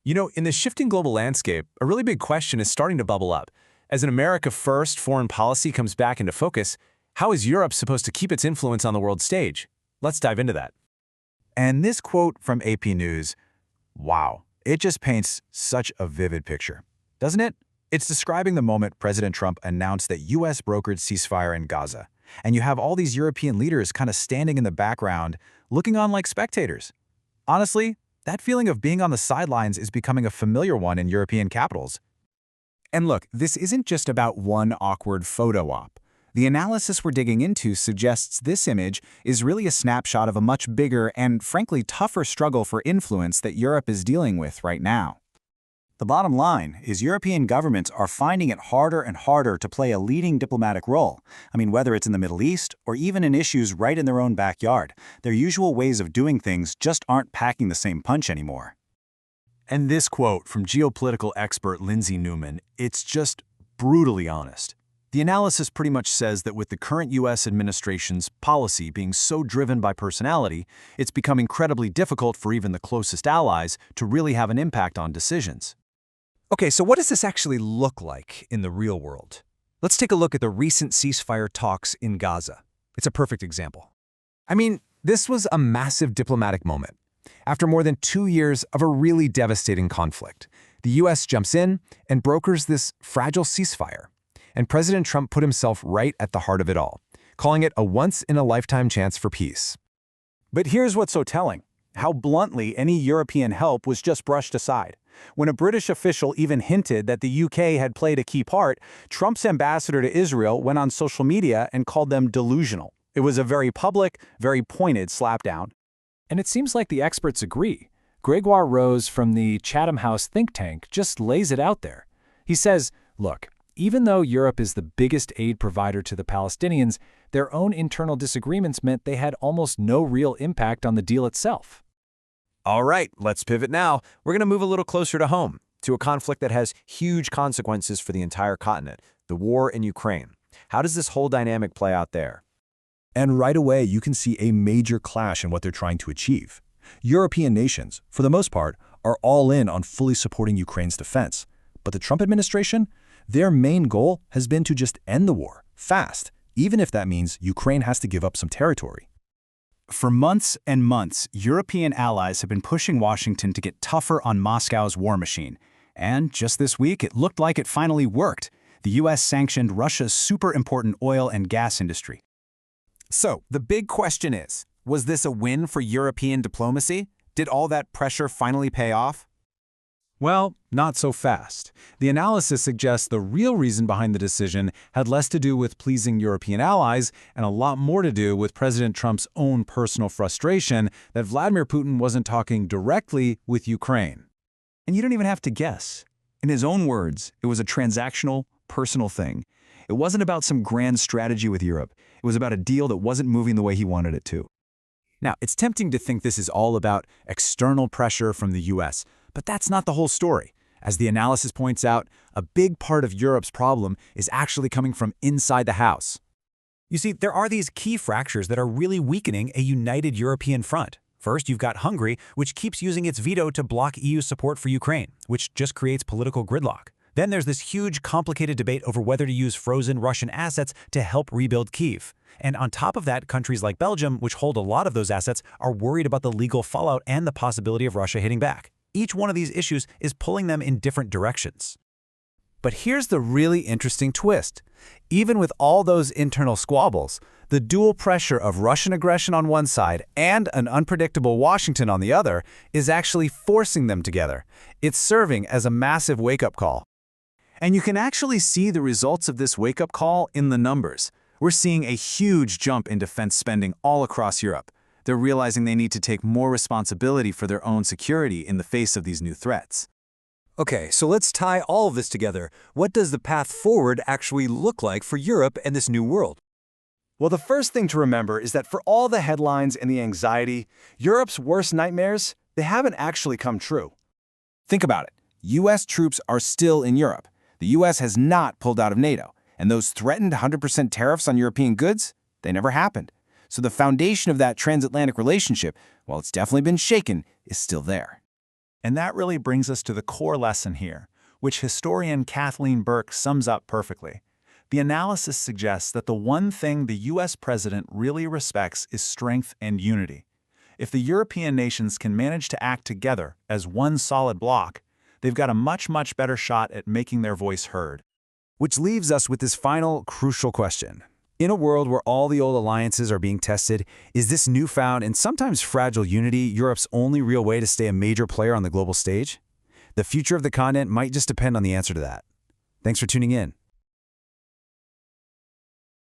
In the shifting global landscape, a really big question is starting to bubble up. As an America-first foreign policy comes back into focus, how is Europe supposed to keep its influence on the world stage? Let's dive into that. And this quote from AP News, wow, it just paints such a vivid picture, doesn't it? It's describing the moment President Trump announced that U.S. brokered ceasefire in Gaza. And you have all these European leaders kind of standing in the background, looking on like spectators. Honestly, that feeling of being on the sidelines is becoming a familiar one in European capitals. And look, this isn't just about one awkward photo op. The analysis we're digging into suggests this image is really a snapshot of a much bigger and, frankly, tougher struggle for influence that Europe is dealing with right now. The bottom line is European governments are finding it harder and harder to play a leading diplomatic role. Whether it's in the Middle East or even in issues right in their own backyard, their usual ways of doing things just aren't packing the same punch anymore. And this quote from geopolitical expert Lindsay Newman, it's just brutally honest. The analysis pretty much says that with the current U.S. administration's policy being so driven by personality, it's become incredibly difficult for even the closest allies to really have an impact on decisions. Okay, so what does this actually look like in the real world? Let's take a look at the recent ceasefire talks in Gaza. It's a perfect example. This was a massive diplomatic moment. After more than 2 years of a really devastating conflict, the U.S. jumps in and brokers this fragile ceasefire. And President Trump put himself right at the heart of it all, calling it a once-in-a-lifetime chance for peace. But here's what's so telling: how bluntly any European help was just brushed aside. When a British official even hinted that the UK had played a key part, Trump's ambassador to Israel went on social media and called them delusional. It was a very public, very pointed slapdown. And it seems like the experts agree. Gregoire Rose from the Chatham House think tank just lays it out there. He says, look, even though Europe is the biggest aid provider to the Palestinians, their own internal disagreements meant they had almost no real impact on the deal itself. All right, let's pivot now. We're going to move a little closer to home, to a conflict that has huge consequences for the entire continent, the war in Ukraine. How does this whole dynamic play out there? And right away, you can see a major clash in what they're trying to achieve. European nations, for the most part, are all in on fully supporting Ukraine's defense. But the Trump administration, their main goal has been to just end the war, fast, even if that means Ukraine has to give up some territory. For months and months, European allies have been pushing Washington to get tougher on Moscow's war machine. And just this week, it looked like it finally worked. The U.S. sanctioned Russia's super important oil and gas industry. So, the big question is, was this a win for European diplomacy? Did all that pressure finally pay off? Well, not so fast. The analysis suggests the real reason behind the decision had less to do with pleasing European allies and a lot more to do with President Trump's own personal frustration that Vladimir Putin wasn't talking directly with Ukraine. And you don't even have to guess. In his own words, it was a transactional, personal thing. It wasn't about some grand strategy with Europe. It was about a deal that wasn't moving the way he wanted it to. Now, it's tempting to think this is all about external pressure from the U.S., but that's not the whole story. As the analysis points out, a big part of Europe's problem is actually coming from inside the house. You see, there are these key fractures that are really weakening a united European front. First, you've got Hungary, which keeps using its veto to block EU support for Ukraine, which just creates political gridlock. Then there's this huge, complicated debate over whether to use frozen Russian assets to help rebuild Kyiv. And on top of that, countries like Belgium, which hold a lot of those assets, are worried about the legal fallout and the possibility of Russia hitting back. Each one of these issues is pulling them in different directions. But here's the really interesting twist. Even with all those internal squabbles, the dual pressure of Russian aggression on one side and an unpredictable Washington on the other is actually forcing them together. It's serving as a massive wake-up call. And you can actually see the results of this wake-up call in the numbers. We're seeing a huge jump in defense spending all across Europe. They're realizing they need to take more responsibility for their own security in the face of these new threats. Okay, so let's tie all of this together. What does the path forward actually look like for Europe and this new world? Well, the first thing to remember is that for all the headlines and the anxiety, Europe's worst nightmares, they haven't actually come true. Think about it. U.S. troops are still in Europe. The U.S. has not pulled out of NATO. And those threatened 100% tariffs on European goods, they never happened. So the foundation of that transatlantic relationship, while it's definitely been shaken, is still there. And that really brings us to the core lesson here, which historian Kathleen Burke sums up perfectly. The analysis suggests that the one thing the U.S. president really respects is strength and unity. If the European nations can manage to act together as one solid bloc, they've got a much better shot at making their voice heard. Which leaves us with this final, crucial question. In a world where all the old alliances are being tested, is this newfound and sometimes fragile unity Europe's only real way to stay a major player on the global stage? The future of the continent might just depend on the answer to that. Thanks for tuning in.